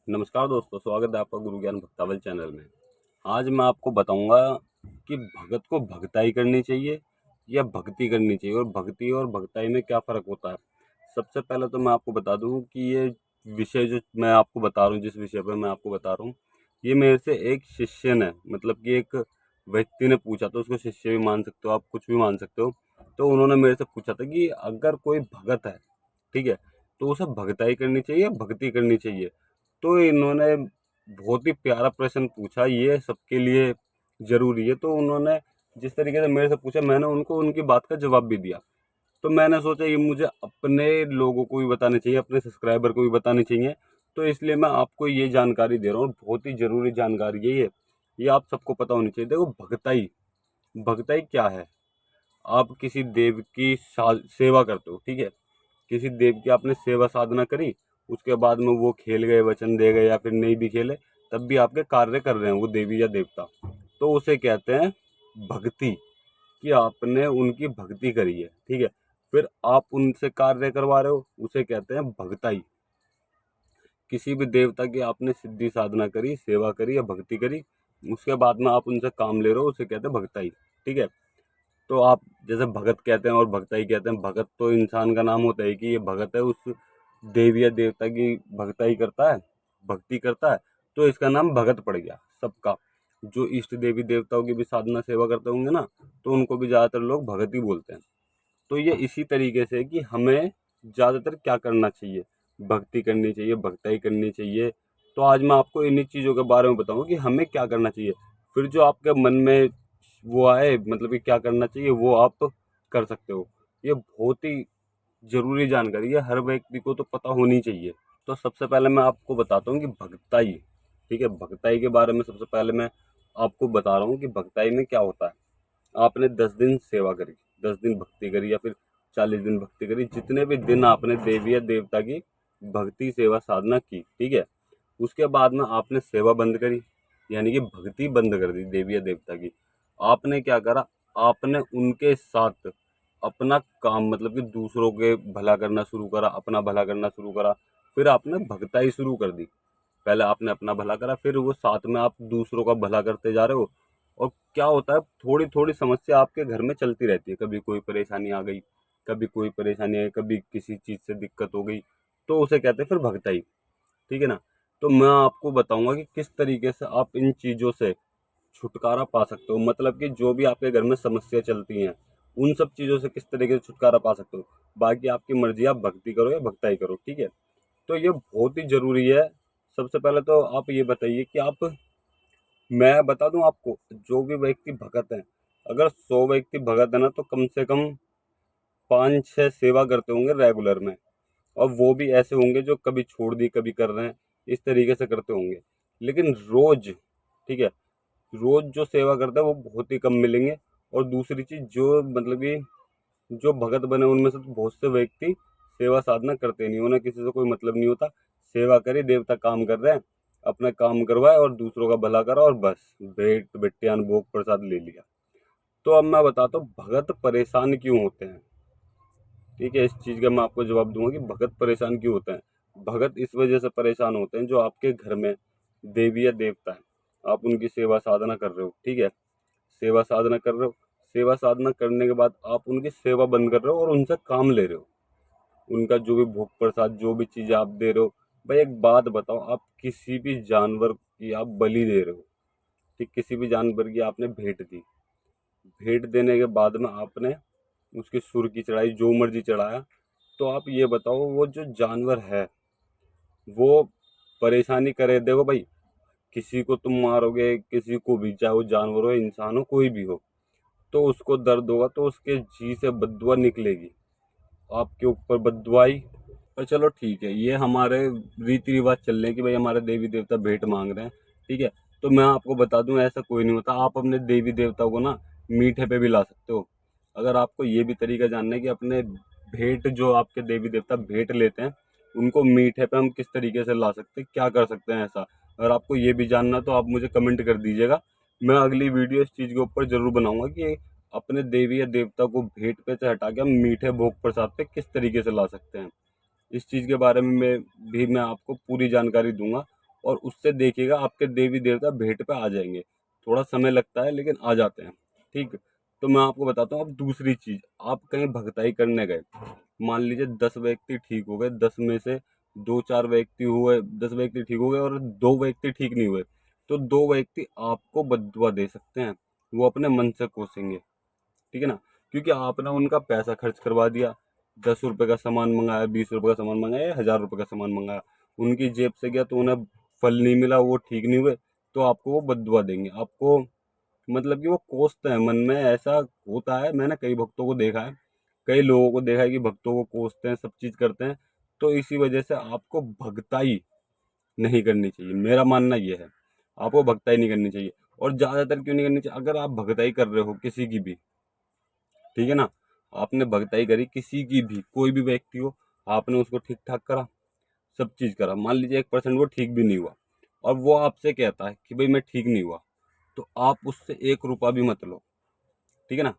नमस्कार दोस्तों, स्वागत है आपका गुरु ज्ञान भक्तावल चैनल में। आज मैं आपको बताऊंगा कि भगत को भगताई करनी चाहिए या भक्ति करनी चाहिए, और भक्ति और भगताई में क्या फ़र्क होता है। सबसे पहले तो मैं आपको बता दूं कि ये विषय जो मैं आपको बता रहा हूँ, जिस विषय पर मैं आपको बता रहा हूँ, ये मेरे से एक शिष्य ने, मतलब कि एक व्यक्ति ने पूछा। तो उसको शिष्य भी मान सकते हो आप, कुछ भी मान सकते हो। तो उन्होंने मेरे से पूछा था कि अगर कोई भगत है, ठीक है, तो उसे भगताई करनी चाहिए या भक्ति करनी चाहिए। तो इन्होंने बहुत ही प्यारा प्रश्न पूछा, ये सबके लिए ज़रूरी है। तो उन्होंने जिस तरीके से मेरे से पूछा, मैंने उनको उनकी बात का जवाब भी दिया। तो मैंने सोचा ये मुझे अपने लोगों को भी बताने चाहिए, अपने सब्सक्राइबर को भी बताने चाहिए। तो इसलिए मैं आपको ये जानकारी दे रहा हूँ, बहुत ही ज़रूरी जानकारी है ये आप सबको पता होनी चाहिए। देखो, भगताई भगताई क्या है। आप किसी देव की सेवा करते हो, ठीक है। किसी देव की आपने सेवा साधना करी, उसके बाद में वो खेल गए, वचन दे गए, या फिर नहीं भी खेले, तब भी आपके कार्य कर रहे हैं वो देवी या देवता। तो उसे कहते हैं भक्ति, कि आपने उनकी भक्ति करी है, ठीक है। फिर आप उनसे कार्य करवा रहे हो, उसे कहते हैं भगताई। किसी भी देवता की आपने सिद्धि साधना करी, सेवा करी या भक्ति करी, उसके बाद में आप उनसे काम ले रहे हो, उसे कहते हैं भगताई, ठीक है। तो आप जैसे भगत कहते हैं और भगताई कहते हैं। भगत तो इंसान का नाम होता है कि ये भगत है, उस देवी या देवता की भगताई करता है, भक्ति करता है, तो इसका नाम भगत पड़ गया सबका। जो इष्ट देवी देवताओं की भी साधना सेवा करते होंगे ना, तो उनको भी ज़्यादातर लोग भगत ही बोलते हैं। तो ये इसी तरीके से कि हमें ज़्यादातर क्या करना चाहिए, भक्ति करनी चाहिए, भक्ताई करनी चाहिए। तो आज मैं आपको इन्हीं चीज़ों के बारे में बताऊंगा कि हमें क्या करना चाहिए। फिर जो आपके मन में वो आए, मतलब कि क्या करना चाहिए, वो आप कर सकते हो। ये बहुत ही ज़रूरी जानकारी है, हर व्यक्ति को तो पता होनी चाहिए। तो सबसे पहले मैं आपको बताता हूँ कि भगताई, ठीक है, भगताई के बारे में सबसे पहले मैं आपको बता रहा हूँ कि भगताई में क्या होता है। आपने 10 दिन सेवा करी, 10 दिन भक्ति करी, या फिर 40 दिन भक्ति करी, जितने भी दिन आपने देवी या देवता की भक्ति सेवा साधना की, ठीक है। उसके बाद में आपने सेवा बंद करी, यानी कि भक्ति बंद कर दी देवी या देवता की। आपने क्या करा, आपने उनके साथ अपना काम, मतलब कि दूसरों के भला करना शुरू करा, अपना भला करना शुरू करा। फिर आपने भक्ताई शुरू कर दी। पहले आपने अपना भला करा, फिर वो साथ में आप दूसरों का भला करते जा रहे हो। और क्या होता है, थोड़ी थोड़ी समस्या आपके घर में चलती रहती है। कभी कोई परेशानी आ गई, कभी कोई परेशानी आई, कभी किसी चीज़ से दिक्कत हो गई, तो उसे कहते हैं फिर भगताई, ठीक है ना। तो मैं आपको बताऊंगा कि किस तरीके से आप इन चीज़ों से छुटकारा पा सकते हो, मतलब कि जो भी आपके घर में समस्या चलती हैं, उन सब चीज़ों से किस तरीके से छुटकारा पा सकते हो। बाकी आपकी मर्जी, आप भक्ति करो या भक्ताई करो, ठीक है। तो ये बहुत ही ज़रूरी है। सबसे पहले तो आप ये बताइए कि आप, मैं बता दूं आपको, जो भी व्यक्ति भगत हैं, अगर 100 व्यक्ति भगत है ना, तो कम से कम 5-6 सेवा करते होंगे रेगुलर में। और वो भी ऐसे होंगे जो कभी छोड़ दी, कभी कर रहे हैं, इस तरीके से करते होंगे। लेकिन रोज, ठीक है, रोज जो सेवा करता है वो बहुत ही कम मिलेंगे। और दूसरी चीज, जो मतलब कि जो भगत बने उनमें से तो बहुत से व्यक्ति सेवा साधना करते नहीं, उन्हें किसी से कोई मतलब नहीं होता। सेवा करे, देवता काम कर रहे हैं, अपना काम करवाए और दूसरों का भला करा, और बस भेंट बिट्टियान भोग प्रसाद ले लिया। तो अब मैं बताता हूँ भगत परेशान क्यों होते हैं, ठीक है। इस चीज़ का मैं आपको जवाब दूंगा कि भगत परेशान क्यों होते हैं। भगत इस वजह से परेशान होते हैं, जो आपके घर में देवी या देवता है, आप उनकी सेवा साधना कर रहे हो, ठीक है। सेवा साधना कर रहे हो, सेवा साधना करने के बाद आप उनकी सेवा बंद कर रहे हो और उनसे काम ले रहे हो। उनका जो भी भोग प्रसाद, जो भी चीज़ आप दे रहे हो। भाई एक बात बताओ, आप किसी भी जानवर की आप बलि दे रहे हो, ठीक, किसी भी जानवर की आपने भेंट दी। भेंट देने के बाद में आपने उसकी सुर की चढ़ाई, जो मर्जी चढ़ाया। तो आप ये बताओ, वो जो जानवर है वो परेशानी करे। देखो भाई, किसी को तुम मारोगे, किसी को भी, चाहे वो जानवर हो, इंसान हो, कोई भी हो, तो उसको दर्द होगा, तो उसके जी से बददुआ निकलेगी, आपके ऊपर बददुआ आई। पर चलो ठीक है, ये हमारे रीति रिवाज चल रहे हैं कि भाई हमारे देवी देवता भेंट मांग रहे हैं, ठीक है। तो मैं आपको बता दूं, ऐसा कोई नहीं होता। आप अपने देवी देवता को ना मीठे पे भी ला सकते हो। अगर आपको ये भी तरीका जानना है कि अपने भेंट, जो आपके देवी देवता भेंट लेते हैं, उनको मीठे पे हम किस तरीके से ला सकते हैं, क्या कर सकते हैं, ऐसा अगर आपको ये भी जानना, तो आप मुझे कमेंट कर दीजिएगा। मैं अगली वीडियो इस चीज़ के ऊपर जरूर बनाऊंगा कि अपने देवी या देवता को भेंट पे से हटा के हम मीठे भोग प्रसाद पे किस तरीके से ला सकते हैं। इस चीज़ के बारे में मैं आपको पूरी जानकारी दूंगा। और उससे देखिएगा आपके देवी देवता भेंट पे आ जाएंगे। थोड़ा समय लगता है लेकिन आ जाते हैं। ठीक। तो मैं आपको बताता हूँ। अब दूसरी चीज, आप कहीं भगताई करने गए, मान लीजिए 10 व्यक्ति ठीक हो गए, 10 में से 2-4 व्यक्ति हुए, 10 व्यक्ति ठीक हो गए और 2 व्यक्ति ठीक नहीं हुए, तो 2 व्यक्ति आपको बददुआ दे सकते हैं। वो अपने मन से कोसेंगे, ठीक है ना, क्योंकि आपने उनका पैसा खर्च करवा दिया। 10 रुपए का सामान मंगाया, 20 रुपए का सामान मंगाया, या 1000 रुपए का सामान मंगाया, उनकी जेब से गया तो उन्हें फल नहीं मिला, वो ठीक नहीं हुए, तो आपको वो बददुआ देंगे। आपको मतलब कि वो कोसते हैं मन में, ऐसा होता है। मैंने कई भक्तों को देखा है, कई लोगों को देखा है कि भक्तों को कोसते हैं, सब चीज करते हैं। तो इसी वजह से आपको भगताई नहीं करनी चाहिए, मेरा मानना ये है। आपको भगताई नहीं करनी चाहिए। और ज्यादातर क्यों नहीं करनी चाहिए? अगर आप भगताई कर रहे हो किसी की भी, ठीक है ना, आपने भगताई करी किसी की भी, कोई भी व्यक्ति हो, आपने उसको ठीक ठाक करा, सब चीज करा, मान लीजिए 1% वो ठीक भी नहीं हुआ, और वो आपसे कहता है कि भाई मैं ठीक नहीं हुआ, तो आप उससे 1 रुपया भी मत लो, ठीक है ना।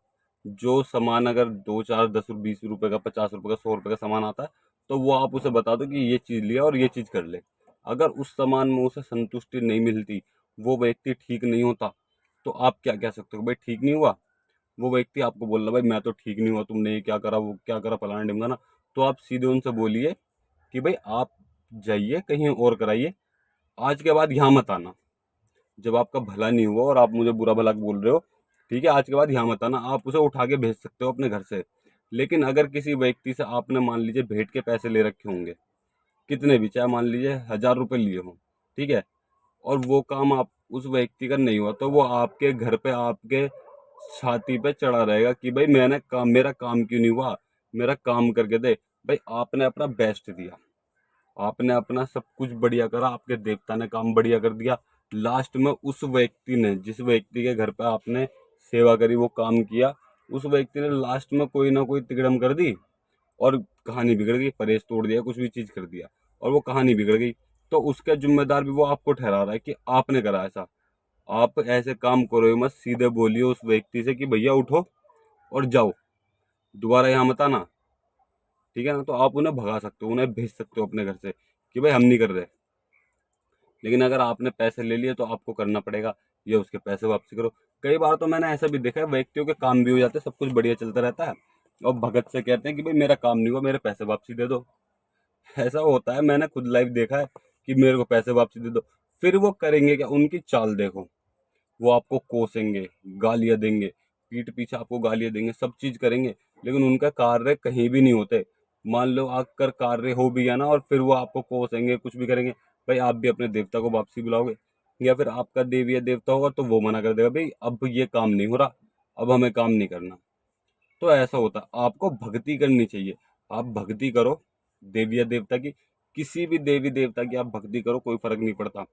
जो सामान अगर 2, 4, 10, 20 रुपए का, 50 रुपए का, 100 रुपए का सामान आता है, तो वो आप उसे बता दो कि ये चीज लिया और ये चीज कर ले। अगर उस सामान में उसे संतुष्टि नहीं मिलती, वो व्यक्ति ठीक नहीं होता, तो आप क्या कह सकते हो? भाई ठीक नहीं हुआ। वो व्यक्ति आपको बोल रहा भाई मैं तो ठीक नहीं हुआ, तुमने ये क्या करा, वो क्या करा, फलाना ढिमकाना, तो आप सीधे उनसे बोलिए कि भाई आप जाइए कहीं और कराइए, आज के बाद यहाँ मत आना। जब आपका भला नहीं हुआ और आप मुझे बुरा भला बोल रहे हो, ठीक है, आज के बाद यहाँ मत आना। आप उसे उठा के भेज सकते हो अपने घर से। लेकिन अगर किसी व्यक्ति से आपने मान लीजिए भेंट के पैसे ले रखे होंगे, कितने भी, चाहे मान लीजिए 1000 रुपये लिए हों, ठीक है, और वो काम आप उस व्यक्ति का नहीं हुआ, तो वो आपके घर पे आपके छाती पे चढ़ा रहेगा कि भाई मैंने काम, मेरा काम क्यों नहीं हुआ, मेरा काम करके दे। भाई आपने अपना बेस्ट दिया, आपने अपना सब कुछ बढ़िया करा, आपके देवता ने काम बढ़िया कर दिया, लास्ट में उस व्यक्ति ने, जिस व्यक्ति के घर पे आपने सेवा करी, वो काम किया, उस व्यक्ति ने लास्ट में कोई ना कोई तिकड़म कर दी और कहानी बिगड़ गई, परहेज तोड़ दिया, कुछ भी चीज कर दिया, और वो कहानी बिगड़ गई। तो उसका जिम्मेदार भी वो आपको ठहरा रहा है कि आपने करा ऐसा। आप ऐसे काम करो ही मत, सीधे बोलिए उस व्यक्ति से कि भैया उठो और जाओ, दोबारा यहाँ मत आना, ठीक है ना। तो आप उन्हें भगा सकते हो, उन्हें भेज सकते हो अपने घर से कि भाई हम नहीं कर रहे। लेकिन अगर आपने पैसे ले लिए तो आपको करना पड़ेगा, या उसके पैसे वापसी करो। कई बार तो मैंने ऐसा भी देखा है, व्यक्तियों के काम भी हो जाते हैं, सब कुछ बढ़िया चलता रहता है, और भगत से कहते हैं कि भाई मेरा काम नहीं हुआ, मेरे पैसे वापसी दे दो। ऐसा होता है, मैंने खुद लाइव देखा है कि मेरे को पैसे वापसी दे दो। फिर वो करेंगे क्या? उनकी चाल देखो, वो आपको कोसेंगे, गालियां देंगे, पीठ पीछे आपको गालियां देंगे, सब चीज करेंगे, लेकिन उनका कार्य कहीं भी नहीं होते। मान लो आकर कार्य हो भी गया ना, और फिर वो आपको कोसेंगे, कुछ भी करेंगे, भाई आप भी अपने देवता को वापसी बुलाओगे, या फिर आपका देवी या देवता होगा तो वो मना कर देगा, भाई अब ये काम नहीं हो रहा, अब हमें काम नहीं करना। तो ऐसा होता है, आपको भक्ति करनी चाहिए। आप भक्ति करो देवी या देवता की, किसी भी देवी देवता की आप भक्ति करो, कोई फर्क नहीं पड़ता।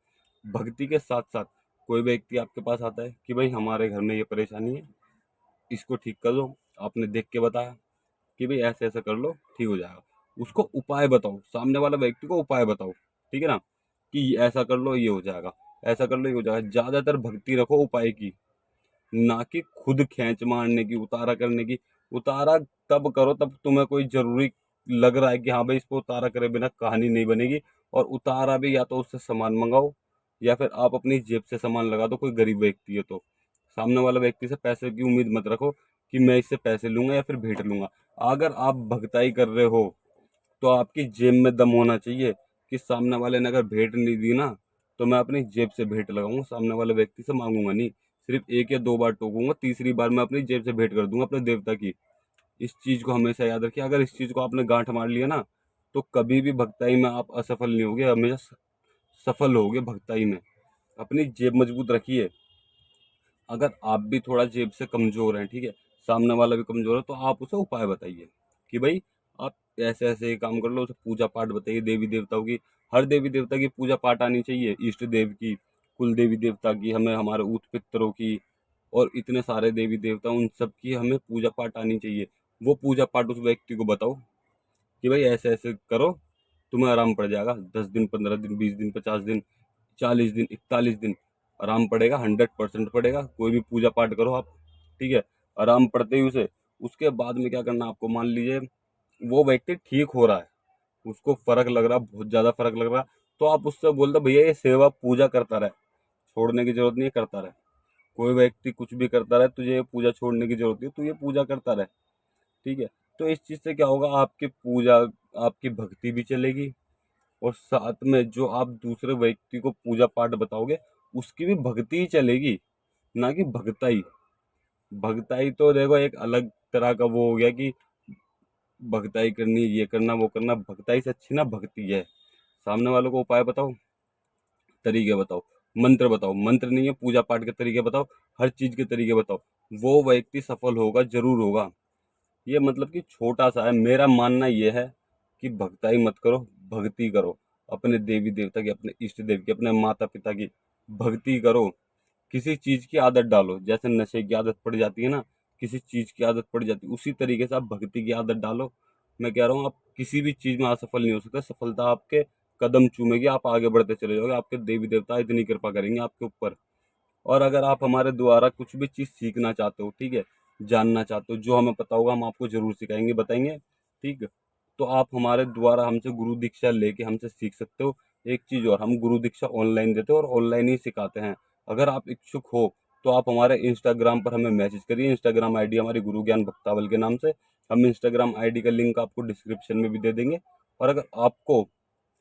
भक्ति के साथ साथ कोई व्यक्ति आपके पास आता है कि भाई हमारे घर में ये परेशानी है, इसको ठीक कर दो, आपने देख के बताया कि भाई ऐसे ऐसे कर लो, ठीक हो जाएगा, उसको उपाय बताओ, सामने वाला व्यक्ति को उपाय बताओ, ठीक है ना, कि ऐसा कर लो ये हो जाएगा, ऐसा कर लो ये हो जाएगा। ज्यादातर भक्ति रखो उपाय की, ना कि खुद खींच मारने की, उतारा करने की। उतारा तब करो तब तुम्हें कोई जरूरी लग रहा है कि हाँ भाई इसको उतारा करे बिना कहानी नहीं बनेगी। और उतारा भी या तो उससे सामान मंगाओ, या फिर आप अपनी जेब से सामान लगा दो, कोई गरीब व्यक्ति है तो। सामने वाला व्यक्ति से पैसे की उम्मीद मत रखो कि मैं इससे पैसे लूंगा या फिर भेंट लूंगा। अगर आप भगताई कर रहे हो तो आपकी जेब में दम होना चाहिए कि सामने वाले ने अगर भेंट नहीं दी ना, तो मैं अपनी जेब से भेंट लगाऊंगा, सामने वाले व्यक्ति से मांगूंगा नहीं। सिर्फ 1 या 2 बार टोकूंगा, तीसरी बार मैं अपनी जेब से भेंट कर दूंगा अपने देवता की। इस चीज को हमेशा याद रखिए। अगर इस चीज को आपने गांठ मार लिया ना, तो कभी भी भक्ताई में आप असफल नहीं होगे, हमेशा सफल होगे भक्ताई में। अपनी जेब मजबूत रखिए। अगर आप भी थोड़ा जेब से कमजोर हैं, ठीक है, सामने वाला भी कमजोर है, तो आप उसे उपाय बताइए कि भाई आप ऐसे ऐसे ये काम कर लो। उसे पूजा पाठ बताइए देवी देवताओं की। हर देवी देवता की पूजा पाठ आनी चाहिए, इष्ट देव की, कुल देवी देवता की, हमें हमारे ऊत पितरों की, और इतने सारे देवी देवता, उन सब की हमें पूजा पाठ आनी चाहिए। वो पूजा पाठ उस व्यक्ति को बताओ कि भाई ऐसे ऐसे करो, तुम्हें आराम पड़ जाएगा। 10 दिन, 15 दिन, 20 दिन, 50 दिन, 40 दिन, 41 दिन आराम पड़ेगा, 100% पड़ेगा। कोई भी पूजा पाठ करो आप, ठीक है, आराम पड़ते ही उसे। उसके बाद में क्या करना आपको, मान लीजिए वो व्यक्ति ठीक हो रहा है, उसको फर्क लग रहा, बहुत ज्यादा फर्क लग रहा, तो आप उससे बोल दो भैया ये सेवा पूजा करता रहे, छोड़ने की जरूरत नहीं है, करता रहे। कोई व्यक्ति कुछ भी करता रहे, तुझे ये पूजा छोड़ने की जरूरत नहीं, तू ये पूजा करता रहे, ठीक है। तो इस चीज़ से क्या होगा, आपकी पूजा, आपकी भक्ति भी चलेगी, और साथ में जो आप दूसरे व्यक्ति को पूजा पाठ बताओगे उसकी भी भक्ति ही चलेगी, ना कि भगताई। भगताई तो देखो एक अलग तरह का वो हो गया कि भगताई करनी, ये करना, वो करना। भगताई से अच्छी ना भक्ति है। सामने वालों को उपाय बताओ, तरीके बताओ, मंत्र बताओ, मंत्र नहीं है, पूजा पाठ के तरीके बताओ, हर चीज के तरीके बताओ, वो व्यक्ति सफल होगा, जरूर होगा। ये मतलब कि छोटा सा है, मेरा मानना ये है कि भगताई मत करो, भक्ति करो। अपने देवी देवता की, अपने इष्ट देव की, अपने माता पिता की भक्ति करो। किसी चीज की आदत डालो, जैसे नशे की आदत पड़ जाती है ना, किसी चीज की आदत पड़ जाती है, उसी तरीके से आप भक्ति की आदत डालो। मैं कह रहा हूँ आप किसी भी चीज में असफल नहीं हो सकते, सफलता आपके कदम चूमेगी, आप आगे बढ़ते चले जाओगे, आपके देवी देवता इतनी कृपा करेंगे आपके ऊपर। और अगर आप हमारे द्वारा कुछ भी चीज़ सीखना चाहते हो, ठीक है, जानना चाहते हो, जो हमें पता होगा हम आपको ज़रूर सिखाएंगे, बताएंगे, ठीक है। तो आप हमारे द्वारा हमसे गुरु दीक्षा लेके हमसे सीख सकते हो। एक चीज़ और, हम गुरु दीक्षा ऑनलाइन देते हो और ऑनलाइन ही सिखाते हैं। अगर आप इच्छुक हो तो आप हमारे इंस्टाग्राम पर हमें मैसेज करिए। इंस्टाग्राम आईडी हमारी गुरु ज्ञान भक्तावल के नाम से। हम इंस्टाग्राम आईडी का लिंक आपको डिस्क्रिप्शन में भी दे देंगे। और अगर आपको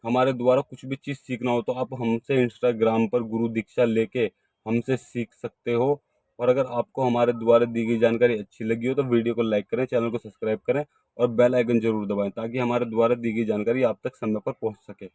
हमारे द्वारा कुछ भी चीज़ सीखना हो तो आप हमसे इंस्टाग्राम पर गुरु दीक्षा लेके हमसे सीख सकते हो। और अगर आपको हमारे द्वारा दी गई जानकारी अच्छी लगी हो तो वीडियो को लाइक करें, चैनल को सब्सक्राइब करें और बेल आइकन जरूर दबाएं, ताकि हमारे द्वारा दी गई जानकारी आप तक समय पर पहुंच सके।